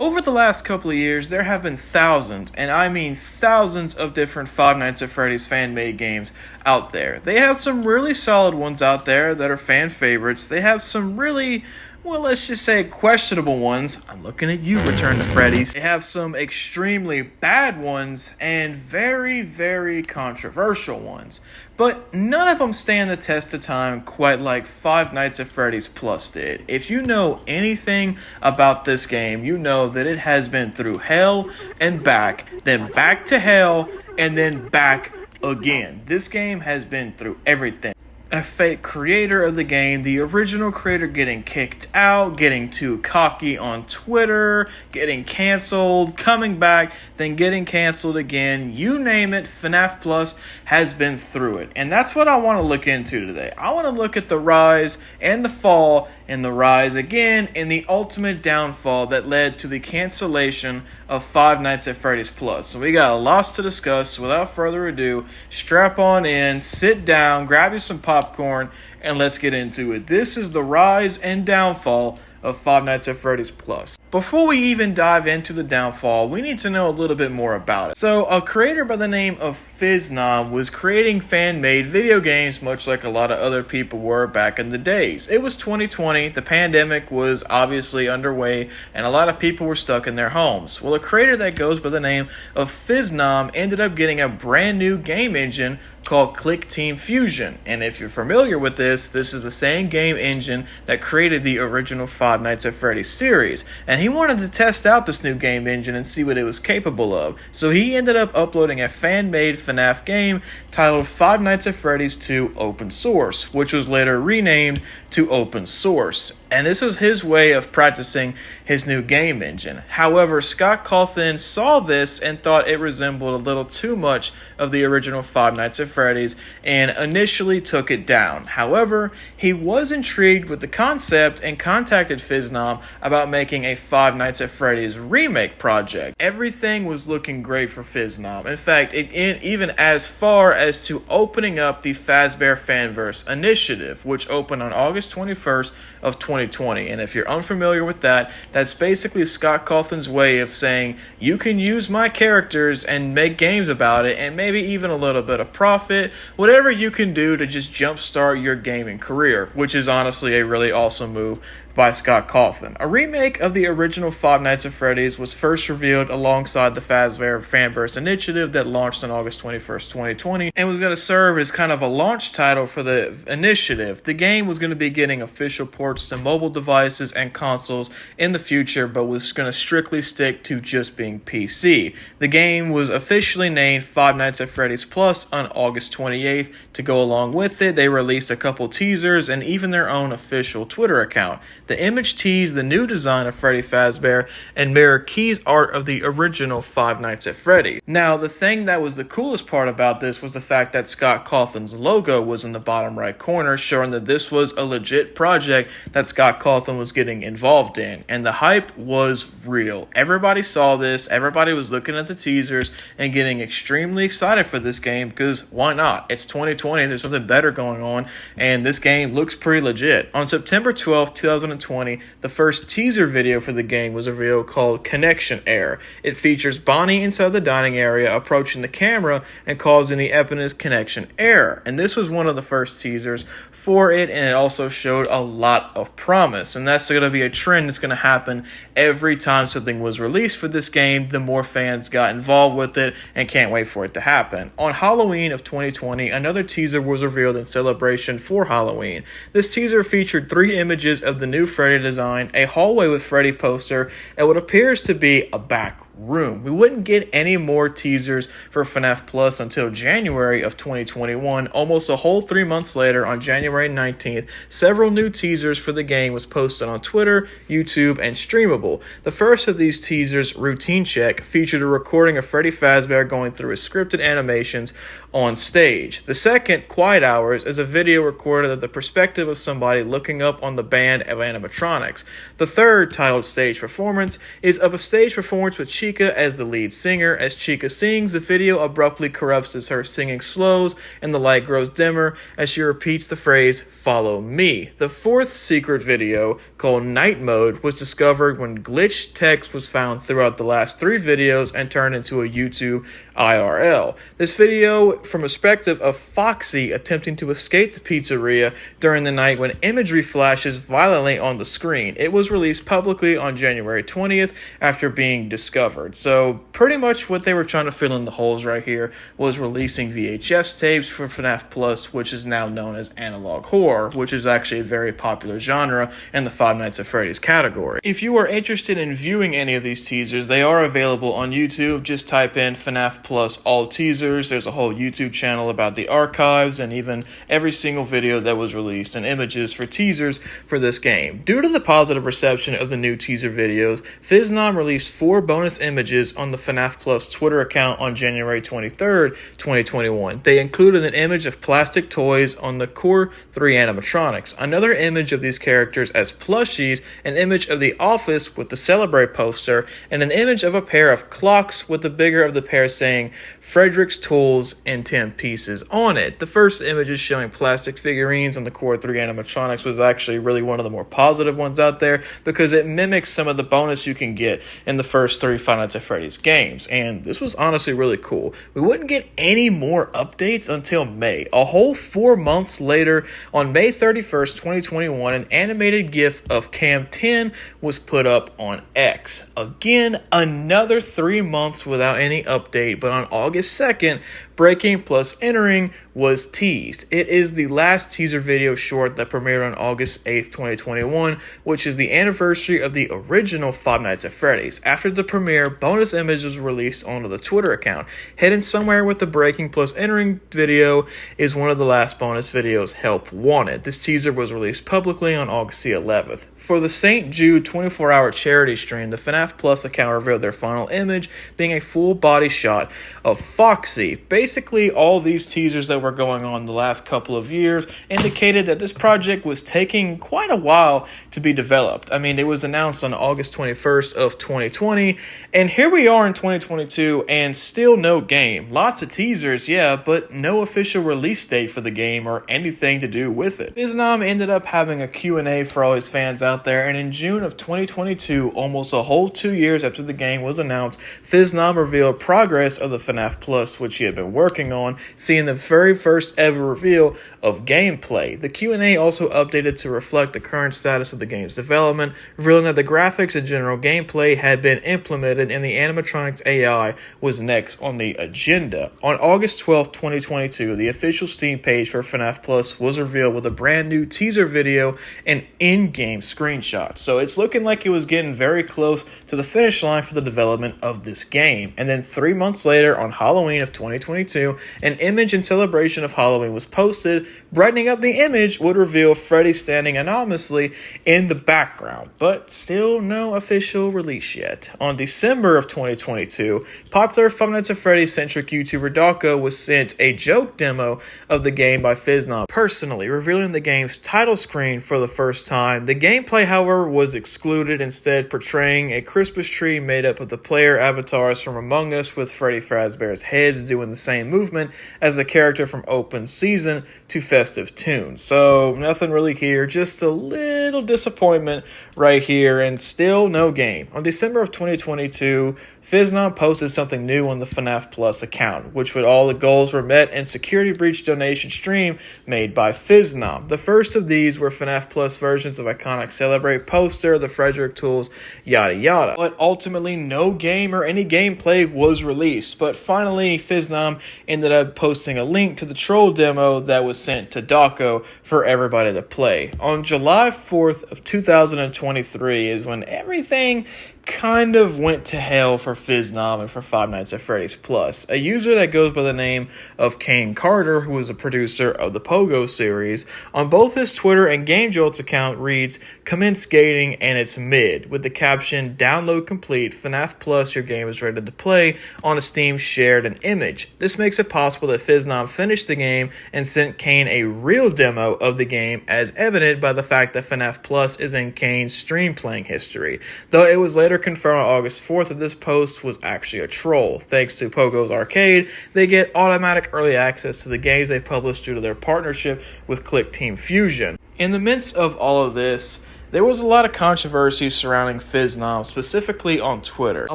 Over the last couple of years, there have been thousands, and I mean thousands of different Five Nights at Freddy's fan-made games out there. They have some really solid ones out there that are fan favorites. They have some really, well, let's just say questionable ones. I'm looking at you, Return to Freddy's. They have some extremely bad ones and very, very controversial ones. But none of them stand the test of time quite like Five Nights at Freddy's Plus did. If you know anything about this game, you know that it has been through hell and back, then back to hell, and then back again. This game has been through everything. A fake creator of the game, the original creator getting kicked out, getting too cocky on Twitter, getting canceled, coming back, then getting canceled again. You name it, FNAF Plus has been through it. And that's what I want to look into today. I want to look at the rise and the fall and the rise again and the ultimate downfall that led to the cancellation of Five Nights at Freddy's Plus. So we got a lot to discuss. So without further ado, strap on in, sit down, grab you some popcorn, and let's get into it. This is the rise and downfall of Five Nights at Freddy's Plus. Before we even dive into the downfall, we need to know a little bit more about it. So, a creator by the name of FizNom was creating fan-made video games much like a lot of other people were back in the days. It was 2020, the pandemic was obviously underway, and a lot of people were stuck in their homes. Well, a creator that goes by the name of FizNom ended up getting a brand new game engine called Click Team Fusion. And if you're familiar with this is the same game engine that created the original Five Nights at Freddy's series. And he wanted to test out this new game engine and see what it was capable of. So he ended up uploading a fan-made FNAF game titled Five Nights at Freddy's 2 Open Source, which was later renamed to Open Source. And this was his way of practicing his new game engine. However, Scott Cawthon saw this and thought it resembled a little too much of the original Five Nights at Freddy's and initially took it down. However, he was intrigued with the concept and contacted FizNom about making a Five Nights at Freddy's remake project. Everything was looking great for FizNom. In fact, even as far as to opening up the fazbear fanverse initiative, which opened on August 21st of 2020. And if you're unfamiliar with that, that's basically Scott Cawthon's way of saying you can use my characters and make games about it and maybe even a little bit of profit, whatever you can do to just jumpstart your gaming career, which is honestly a really awesome move by Scott Cawthon. A remake of the original Five Nights at Freddy's was first revealed alongside the fazbear fanverse initiative that launched on August 21st, 2020, and was going to serve as kind of a launch title for the initiative. The game was going to be getting official ports to mobile devices and consoles in the future, but was going to strictly stick to just being PC. The game was officially named Five Nights at Freddy's Plus on August 28th. To go along with it, they released a couple teasers and even their own official Twitter account. The image teased the new design of Freddy Fazbear and mirrored Key's art of the original Five Nights at Freddy. Now, the thing that was the coolest part about this was the fact that Scott Cawthon's logo was in the bottom right corner, showing that this was a legit project that Scott Cawthon was getting involved in. And the hype was real. Everybody saw this, everybody was looking at the teasers and getting extremely excited for this game because why not? It's 2020, there's something better going on, and this game looks pretty legit. On September 12th, 2020, the first teaser video for the game was revealed called Connection Error. It features Bonnie inside the dining area approaching the camera and causing the eponymous connection error. And this was one of the first teasers for it, and it also showed a lot of promise. And that's going to be a trend that's going to happen every time something was released for this game. The more fans got involved with it and can't wait for it to happen. On Halloween of 2020, another teaser was revealed in celebration for Halloween. This teaser featured 3 images of the new Freddy design, a hallway with Freddy poster, and what appears to be a back room. We wouldn't get any more teasers for FNAF Plus until January of 2021. Almost a whole 3 months later, on January 19th, several new teasers for the game was posted on Twitter, YouTube, and Streamable. The first of these teasers, Routine Check, featured a recording of Freddy Fazbear going through his scripted animations on stage. The second, Quiet Hours, is a video recorded of the perspective of somebody looking up on the band of animatronics. The third, titled Stage Performance, is of a stage performance with Chief Chica as the lead singer. As Chica sings, the video abruptly corrupts as her singing slows and the light grows dimmer as she repeats the phrase, "Follow me." The fourth secret video, called Night Mode, was discovered when glitched text was found throughout the last 3 videos and turned into a YouTube IRL. This video from a perspective of Foxy attempting to escape the pizzeria during the night when imagery flashes violently on the screen. It was released publicly on January 20th after being discovered. So pretty much what they were trying to fill in the holes right here was releasing VHS tapes for FNAF Plus, which is now known as analog horror, which is actually a very popular genre in the Five Nights at Freddy's category. If you are interested in viewing any of these teasers, they are available on YouTube. Just type in FNAF Plus all teasers. There's a whole YouTube channel about the archives and even every single video that was released and images for teasers for this game. Due to the positive reception of the new teaser videos, FizzNom released 4 bonus images on the FNAF Plus Twitter account on January 23rd, 2021. They included an image of plastic toys on the Core 3 animatronics, another image of these characters as plushies, an image of the office with the Celebrate poster, and an image of a pair of clocks with the bigger of the pair saying Frederick's Tools in 10 pieces on it. The first images showing plastic figurines on the Core 3 animatronics was actually really one of the more positive ones out there because it mimics some of the bonus you can get in the first 3 Five Nights at Freddy's games, and this was honestly really cool. We wouldn't get any more updates until May. A whole 4 months later, on May 31st, 2021, an animated GIF of Cam 10 was put up on X. Again, another 3 months without any update, but on August 2nd, Breaking plus Entering was teased. It is the last teaser video short that premiered on August 8th, 2021, which is the anniversary of the original Five Nights at Freddy's. After the premiere, bonus images were released onto the Twitter account. Hidden somewhere with the Breaking plus Entering video is one of the last bonus videos, Help Wanted. This teaser was released publicly on August the 11th. For the St. Jude 24-hour charity stream, the FNAF Plus account revealed their final image, being a full body shot of Foxy. Basically, all these teasers that were going on the last couple of years indicated that this project was taking quite a while to be developed. I mean, it was announced on August 21st of 2020, and here we are in 2022, and still no game. Lots of teasers, yeah, but no official release date for the game or anything to do with it. FizzNom ended up having a Q&A for all his fans out there, and in June of 2022, almost a whole 2 years after the game was announced, FizzNom revealed progress of the FNAF Plus, which he had been working on, seeing the very first ever reveal of gameplay. The Q&A also updated to reflect the current status of the game's development, revealing that the graphics and general gameplay had been implemented and the animatronics AI was next on the agenda. On August 12th, 2022, the official Steam page for FNAF Plus was revealed with a brand new teaser video and in-game screenshots. So it's looking like it was getting very close to the finish line for the development of this game. And then 3 months later, on Halloween of 2022, an image in celebration of Halloween was posted. Brightening up the image would reveal Freddy standing anonymously in the background, but still no official release yet. On December of 2022, popular Five Nights at Freddy's centric YouTuber Dawko was sent a joke demo of the game by FizzNom personally, revealing the game's title screen for the first time. The gameplay, however, was excluded, instead portraying a Christmas tree made up of the player avatars from Among Us, with Freddy Fazbear's heads doing the same movement as the character from Open Season to Festive Tunes. So nothing really here, just a little disappointment right here, and still no game. On December of 2022, FizzNom posted something new on the FNAF Plus account, which with all the goals were met and security breach donation stream made by FizzNom. The first of these were FNAF Plus versions of iconic Celebrate poster, the Frederick Tools, yada yada. But ultimately no game or any gameplay was released. But finally, FizzNom ended up posting a link to the troll demo that was sent to Dawko for everybody to play. On July 4th of 2023 is when everything kind of went to hell for FizzNom and for Five Nights at Freddy's Plus. A user that goes by the name of Kane Carter, who is a producer of the Pogo series, on both his Twitter and GameJolt's account reads, "Commence gating and it's mid," with the caption, "Download complete, FNAF Plus, your game is ready to play," on a Steam shared an image. This makes it possible that FizzNom finished the game and sent Kane a real demo of the game, as evident by the fact that FNAF Plus is in Kane's stream playing history, though it was later confirmed on August 4th that this post was actually a troll. Thanks to Pogo's Arcade, they get automatic early access to the games they publish due to their partnership with Click Team Fusion. In the midst of all of this, there was a lot of controversy surrounding FizzNom, specifically on Twitter. A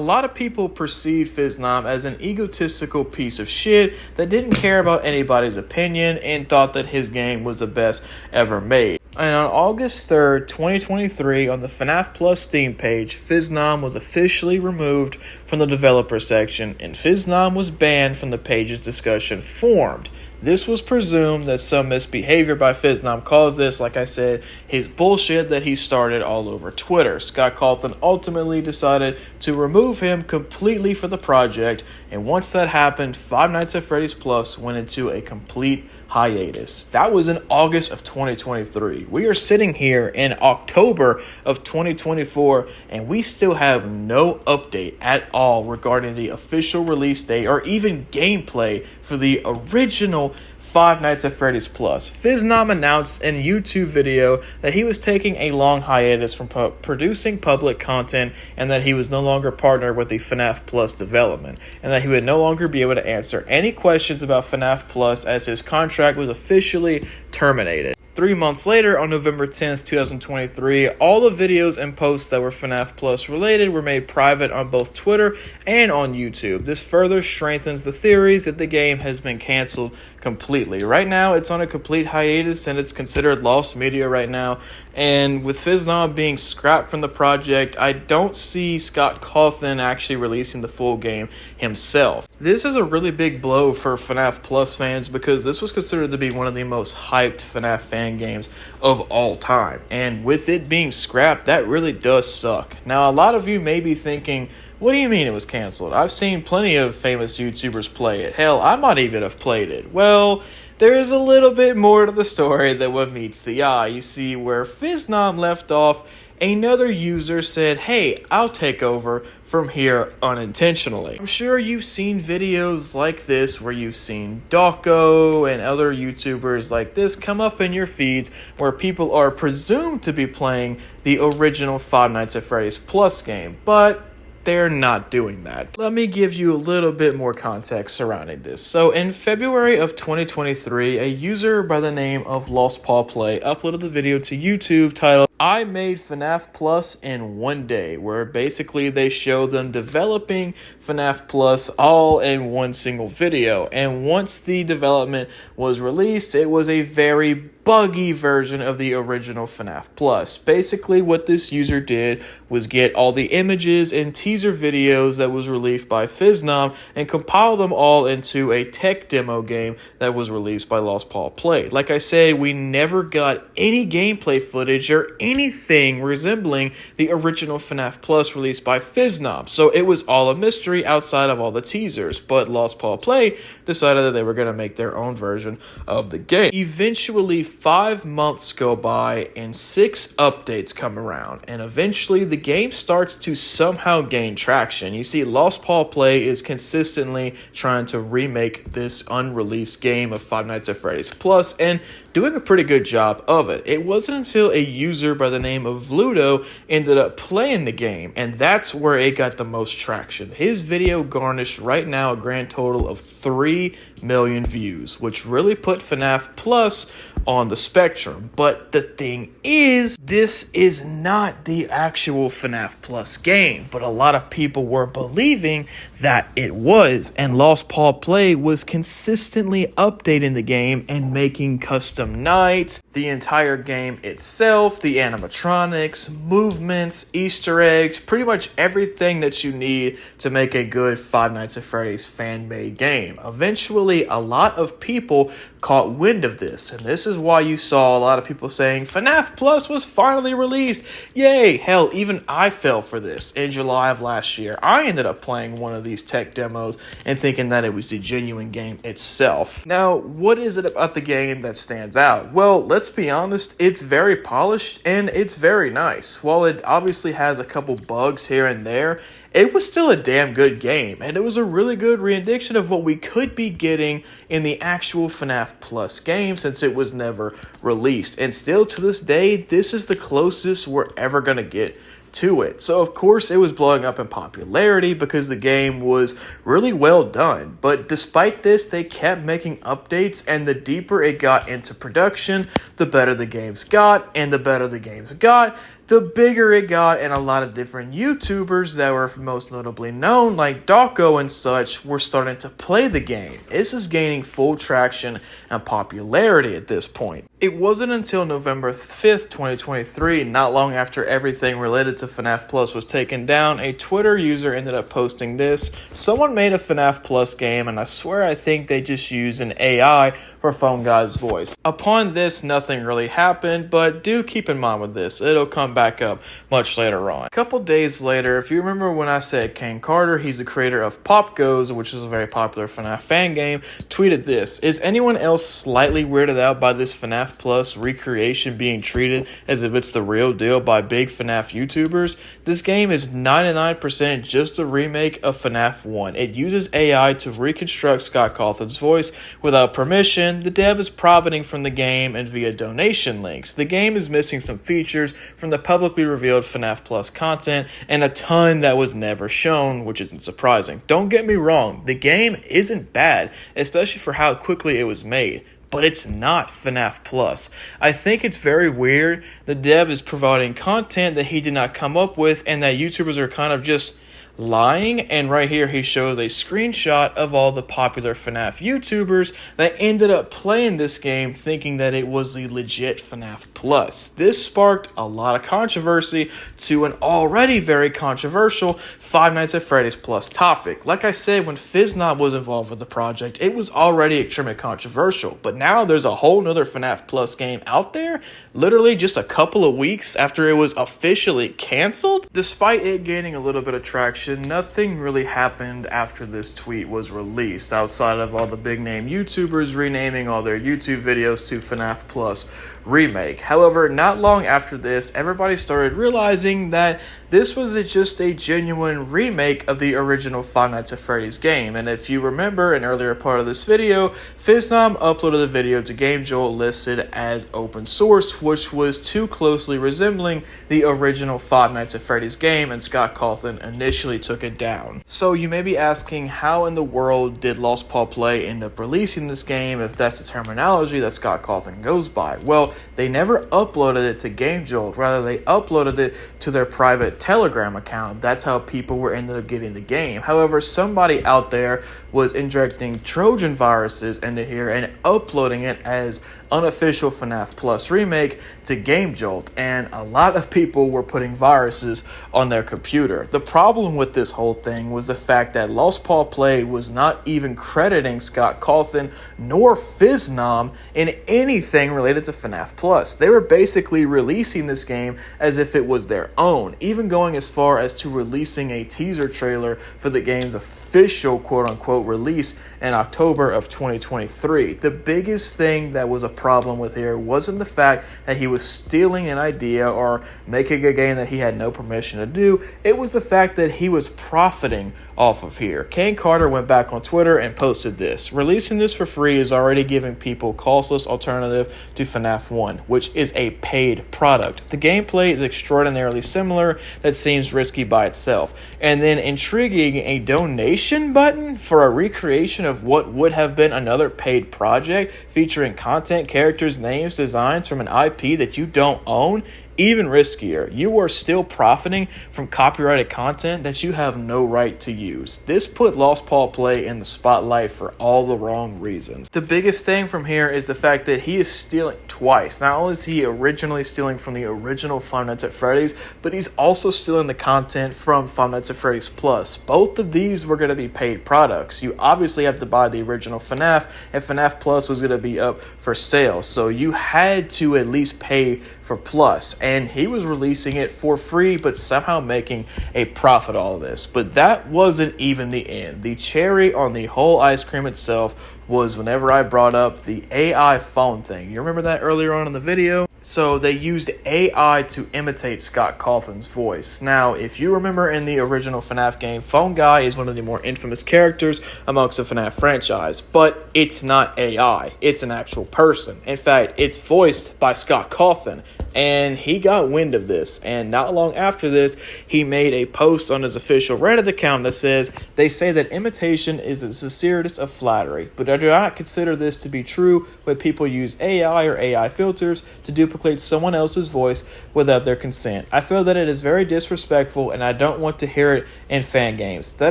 lot of people perceived FizzNom as an egotistical piece of shit that didn't care about anybody's opinion and thought that his game was the best ever made. And on August 3rd, 2023, on the FNAF Plus Steam page, FizzNom was officially removed from the developer section, and FizzNom was banned from the page's discussion formed. This was presumed that some misbehavior by FizzNom caused this. Like I said, his bullshit that he started all over Twitter. Scott Cawthon ultimately decided to remove him completely for the project, and once that happened, Five Nights at Freddy's Plus went into a complete hiatus. That was in August of 2023. We are sitting here in October of 2024, and we still have no update at all regarding the official release date or even gameplay for the original Five Nights at Freddy's Plus. FizzNom announced in a YouTube video that he was taking a long hiatus from producing public content, and that he was no longer partnered with the FNAF Plus development, and that he would no longer be able to answer any questions about FNAF Plus as his contract was officially terminated. 3 months later, on November 10th, 2023, all the videos and posts that were FNAF Plus related were made private on both Twitter and on YouTube. This further strengthens the theories that the game has been canceled completely. Right now, it's on a complete hiatus and it's considered lost media right now. And with FizzNom being scrapped from the project, I don't see Scott Cawthon actually releasing the full game himself. This is a really big blow for FNAF Plus fans because this was considered to be one of the most hyped FNAF fan games of all time. And with it being scrapped, that really does suck. Now, a lot of you may be thinking, what do you mean it was canceled? I've seen plenty of famous YouTubers play it. Hell, I might even have played it. Well, there is a little bit more to the story than what meets the eye. You see, where FizzNom left off, another user said, hey, I'll take over from here unintentionally. I'm sure you've seen videos like this where you've seen Dawko and other YouTubers like this come up in your feeds where people are presumed to be playing the original Five Nights at Freddy's Plus game, but they're not doing that. Let me give you a little bit more context surrounding this. So in February of 2023, a user by the name of Lost Paul Play uploaded a video to YouTube titled, I made FNAF Plus in one day, where basically they show them developing FNAF Plus all in one single video. And once the development was released, it was a very buggy version of the original FNAF Plus. Basically, what this user did was get all the images and teaser videos that was released by FizzNom and compile them all into a tech demo game that was released by Lost Paul Play. Like I said, we never got any gameplay footage or anything resembling the original FNAF Plus released by FizzNom. So it was all a mystery outside of all the teasers. But Lost Paul Play decided that they were going to make their own version of the game. Eventually, 5 months go by and 6 updates come around, and eventually the game starts to somehow gain traction. You see, Lost Paul Play is consistently trying to remake this unreleased game of Five Nights at Freddy's Plus and doing a pretty good job of it. It wasn't until a user by the name of Ludo ended up playing the game, and that's where it got the most traction. His video garnished right now a grand total of 3 million views, which really put FNAF Plus on the spectrum. But the thing is, this is not the actual FNAF Plus game, but a lot of people were believing that it was, and Lost Paul Play was consistently updating the game and making custom nights, the entire game itself, the animatronics, movements, Easter eggs, pretty much everything that you need to make a good Five Nights at Freddy's fan-made game. Eventually, a lot of people caught wind of this, and this is why you saw a lot of people saying FNAF Plus was finally released. Yay! Hell, even I fell for this in July of last year. I ended up playing one of these tech demos and thinking that it was the genuine game itself. Now, what is it about the game that stands out? Well, let's be honest, it's very polished and it's very nice. While it obviously has a couple bugs here and there, it was still a damn good game, and it was a really good rendition of what we could be getting in the actual FNAF Plus game since it was never released. And still to this day, this is the closest we're ever going to get to it. So of course it was blowing up in popularity because the game was really well done. But despite this, they kept making updates, and the deeper it got into production, the better the games got, and the better the games got, the bigger it got, and a lot of different YouTubers that were most notably known, like Dawko and such, were starting to play the game. This is gaining full traction and popularity at this point. It wasn't until November 5th, 2023, not long after everything related to FNAF Plus was taken down, a Twitter user ended up posting this. Someone made a FNAF Plus game, and I swear I think they just used an AI for Phone Guy's voice. Upon this, nothing really happened, but do keep in mind with this, it'll come back up much later on. A couple days later, if you remember when I said Kane Carter, he's the creator of Pop Goes, which is a very popular FNAF fan game, tweeted this: "Is anyone else slightly weirded out by this FNAF Plus recreation being treated as if it's the real deal by big FNAF YouTubers? This game is 99% just a remake of FNAF 1. It uses AI to reconstruct Scott Cawthon's voice without permission. The dev is profiting from the game and via donation links. The game is missing some features from the publicly revealed FNAF Plus content and a ton that was never shown," which isn't surprising. Don't get me wrong, the game isn't bad, especially for how quickly it was made. But it's not FNAF Plus. I think it's very weird the dev is providing content that he did not come up with, and that YouTubers are kind of just lying. And right here he shows a screenshot of all the popular FNAF YouTubers that ended up playing this game thinking that it was the legit FNAF Plus. This sparked a lot of controversy to an already very controversial Five Nights at Freddy's Plus topic. Like I said, when FizNob was involved with the project, it was already extremely controversial, but now there's a whole nother FNAF Plus game out there literally just a couple of weeks after it was officially canceled. Despite it gaining a little bit of traction, nothing really happened after this tweet was released, outside of all the big name YouTubers renaming all their YouTube videos to FNAF Plus Remake. However, not long after this, everybody started realizing that this was just a genuine remake of the original Five Nights at Freddy's game. And if you remember an earlier part of this video, FizNob uploaded the video to GameJolt listed as open source, which was too closely resembling the original Five Nights at Freddy's game, and Scott Cawthon initially took it down. So you may be asking, how in the world did Lost Paul Play end up releasing this game if that's the terminology that Scott Cawthon goes by? Well, they never uploaded it to GameJolt, rather they uploaded it to their private Telegram account. That's how people were ended up getting the game. However, somebody out there was injecting Trojan viruses into here and uploading it as unofficial FNAF Plus Remake to GameJolt, and a lot of people were putting viruses on their computer. The problem with this whole thing was the fact that Lost Paul Play was not even crediting Scott Cawthon nor FizNob in anything related to FNAF Plus. They were basically releasing this game as if it was their own, even going as far as to releasing a teaser trailer for the game's official quote-unquote release in October of 2023. The biggest thing that was a problem with here wasn't the fact that he was stealing an idea or making a game that he had no permission to do. It was the fact that he was profiting off of here. Kane Carter went back on Twitter and posted this: "Releasing this for free is already giving people costless alternative to FNAF 1, which is a paid product. The gameplay is extraordinarily similar that seems risky by itself. And then intriguing, a donation button for a recreation of what would have been another paid project featuring content, characters, names, designs from an IP that you don't own. Even riskier, you are still profiting from copyrighted content that you have no right to use." This put Lost Paul Play in the spotlight for all the wrong reasons. The biggest thing from here is the fact that he is stealing twice. Not only is he originally stealing from the original Five Nights at Freddy's, but he's also stealing the content from Five Nights at Freddy's Plus. Both of these were going to be paid products. You obviously have to buy the original FNAF, and FNAF Plus was going to be up for sale, so you had to at least pay for Plus, and he was releasing it for free but somehow making a profit all of this. But that wasn't even the end. The cherry on the whole ice cream itself was whenever I brought up the AI phone thing. You remember that earlier on in the video? So they used AI to imitate Scott Cawthon's voice. Now, if you remember in the original FNAF game, Phone Guy is one of the more infamous characters amongst the FNAF franchise, but it's not AI, it's an actual person. In fact, it's voiced by Scott Cawthon, and he got wind of this, and not long after this, he made a post on his official Reddit account that says, "They say that imitation is the sincerest of flattery, but I do not consider this to be true when people use AI or AI filters to duplicate someone else's voice without their consent. I feel that it is very disrespectful, and I don't want to hear it in fan games. That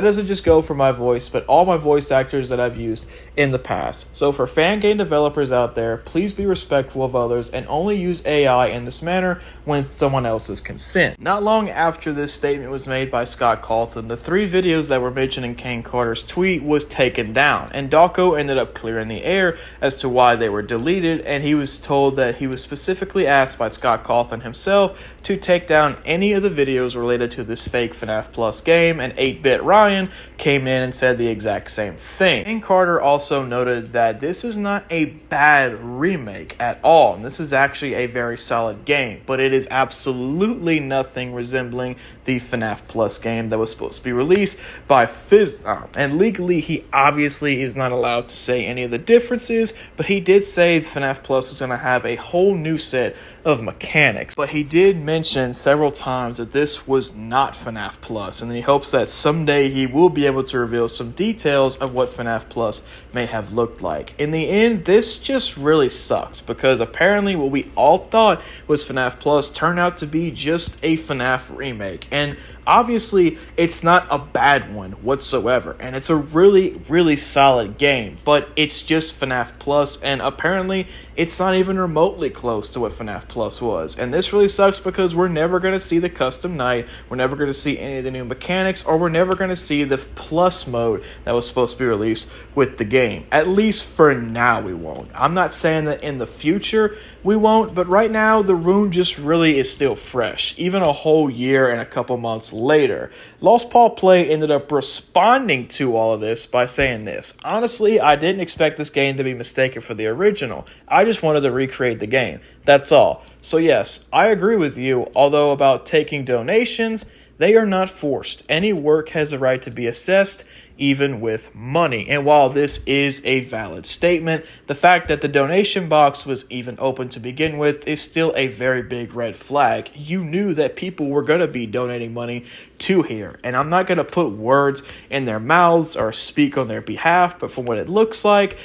doesn't just go for my voice, but all my voice actors that I've used in the past. So for fan game developers out there, please be respectful of others and only use AI in this manner with someone else's consent." Not long after this statement was made by Scott Cawthon, the 3 videos that were mentioned in Kane Carter's tweet was taken down, and Dawko ended up clearing the air as to why they were deleted, and he was told that he was specifically asked by Scott Cawthon himself to take down any of the videos related to this fake FNAF Plus game, and 8-Bit Ryan came in and said the exact same thing. Kane Carter also noted that this is not a bad remake at all, and this is actually a very solid game, but it is absolutely nothing resembling the FNAF Plus game that was supposed to be released by FizBear. And legally, he obviously is not allowed to say any of the differences, but he did say FNAF Plus was going to have a whole new set of mechanics. But he did mention several times that this was not FNAF Plus, and he hopes that someday he will be able to reveal some details of what FNAF Plus may have looked like. In the end, this just really sucks, because apparently what we all thought was FNAF Plus turned out to be just a FNAF remake. And obviously, it's not a bad one whatsoever, and it's a really, really solid game, but it's just FNAF Plus, and apparently, it's not even remotely close to what FNAF Plus was. And this really sucks because we're never going to see the custom night, we're never going to see any of the new mechanics, or we're never going to see the Plus mode that was supposed to be released with the game. At least for now, we won't. I'm not saying that in the future we won't, but right now, the rune just really is still fresh, even a whole year and a couple months later. Lost Paul Play ended up responding to all of this by saying this: "Honestly, I didn't expect this game to be mistaken for the original. I just wanted to recreate the game. That's all. So yes, I agree with you, although about taking donations, they are not forced. Any work has a right to be assessed, even with money." And while this is a valid statement, the fact that the donation box was even open to begin with is still a very big red flag. You knew that people were going to be donating money to here, and I'm not going to put words in their mouths or speak on their behalf, but from what it looks like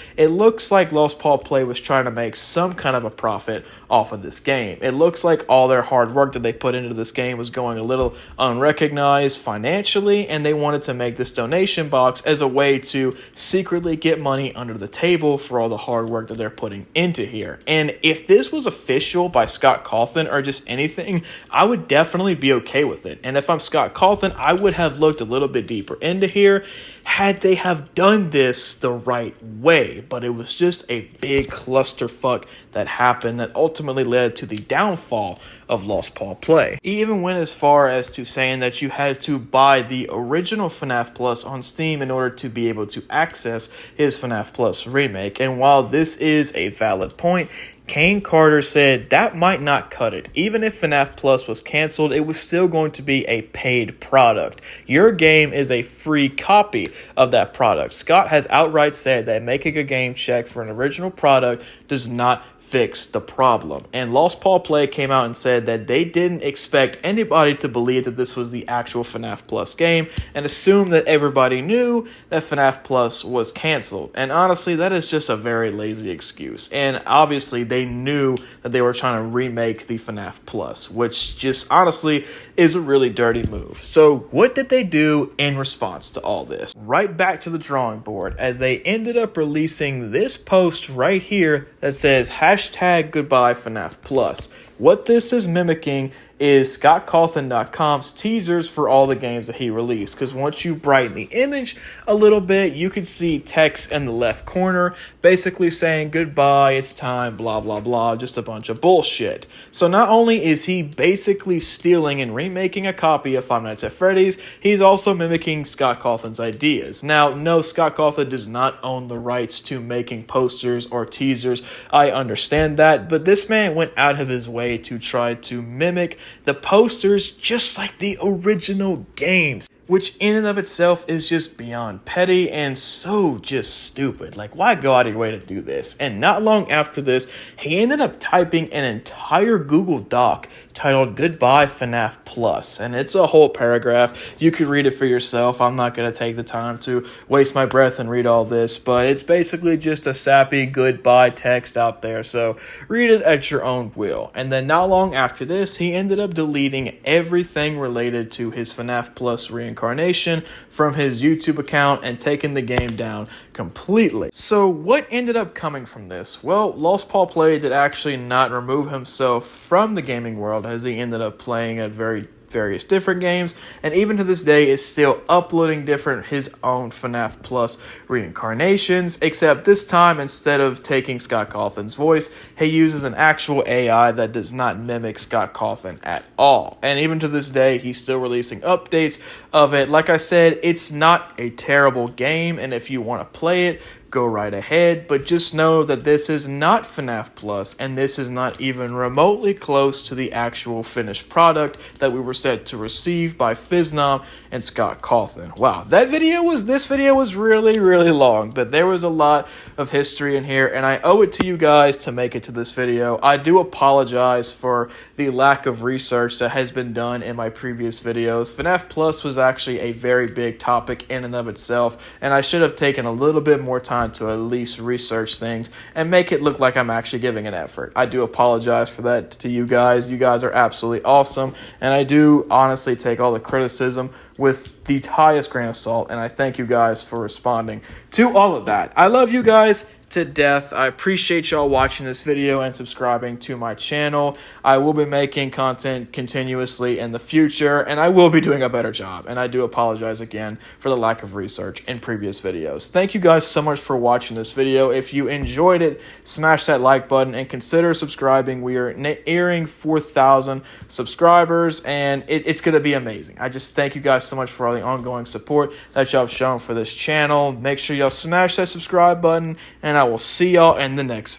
Lost Paul Play was trying to make some kind of a profit off of this game. It looks like all their hard work that they put into this game was going a little unrecognized financially, and they wanted to make this donation box as a way to secretly get money under the table for all the hard work that they're putting into here. And if this was official by Scott Cawthon or just anything, I would definitely be okay with it. And if I'm Scott Cawthon, I would have looked a little bit deeper into here had they have done this the right way. But it was just a big clusterfuck that happened that ultimately led to the downfall of Lost Paul Play. He even went as far as to saying that you had to buy the original FNAF Plus on Steam in order to be able to access his FNAF Plus remake. And while this is a valid point, Kane Carter said that might not cut it. Even if FNAF Plus was canceled, it was still going to be a paid product. Your game is a free copy of that product. Scott has outright said that making a game check for an original product does not fix the problem. And Lost Paul Play came out and said that they didn't expect anybody to believe that this was the actual FNAF Plus game and assumed that everybody knew that FNAF Plus was canceled. And honestly, that is just a very lazy excuse. And obviously, they knew that they were trying to remake the FNAF Plus, which just honestly is a really dirty move. So what did they do in response to all this? Right back to the drawing board, as they ended up releasing this post right here that says hashtag goodbye FNAF Plus. What this is mimicking is ScottCawthon.com's teasers for all the games that he released. Because once you brighten the image a little bit, you can see text in the left corner basically saying goodbye, it's time, blah, blah, blah, just a bunch of bullshit. So not only is he basically stealing and remaking a copy of Five Nights at Freddy's, he's also mimicking Scott Cawthon's ideas. Now, no, Scott Cawthon does not own the rights to making posters or teasers. I understand that, but this man went out of his way to try to mimic the posters just like the original games, which in and of itself is just beyond petty and so just stupid. Like, why go out of your way to do this? And not long after this, he ended up typing an entire Google Doc titled Goodbye FNAF Plus, and it's a whole paragraph. You could read it for yourself. I'm not going to take the time to waste my breath and read all this, but it's basically just a sappy goodbye text out there, so read it at your own will. And then not long after this, he ended up deleting everything related to his FNAF Plus reincarnation from his YouTube account and taking the game down completely. So what ended up coming from this? Well, Lost Paul Play did actually not remove himself from the gaming world, as he ended up playing at various different games, and even to this day is still uploading his own FNAF Plus reincarnations, except this time, instead of taking Scott Cawthon's voice, he uses an actual AI that does not mimic Scott Cawthon at all. And even to this day, he's still releasing updates of it. Like I said, it's not a terrible game, and if you want to play it, go right ahead, but just know that this is not FNAF Plus, and this is not even remotely close to the actual finished product that we were set to receive by Fiznom and Scott Cawthon. Wow, this video was really, really long, but there was a lot of history in here, and I owe it to you guys to make it to this video. I do apologize for the lack of research that has been done in my previous videos. FNAF Plus was actually a very big topic in and of itself, and I should have taken a little bit more time to at least research things and make it look like I'm actually giving an effort. I do apologize for that to you guys. You guys are absolutely awesome, and I do honestly take all the criticism with the highest grain of salt, and I thank you guys for responding to all of that. I love you guys to death. I appreciate y'all watching this video and subscribing to my channel. I will be making content continuously in the future, and I will be doing a better job, and I do apologize again for the lack of research in previous videos. Thank you guys so much for watching this video. If you enjoyed it, smash that like button and consider subscribing. We are nearing 4,000 subscribers, and it's going to be amazing. I just thank you guys so much for all the ongoing support that y'all have shown for this channel. Make sure y'all smash that subscribe button, and I will see y'all in the next video.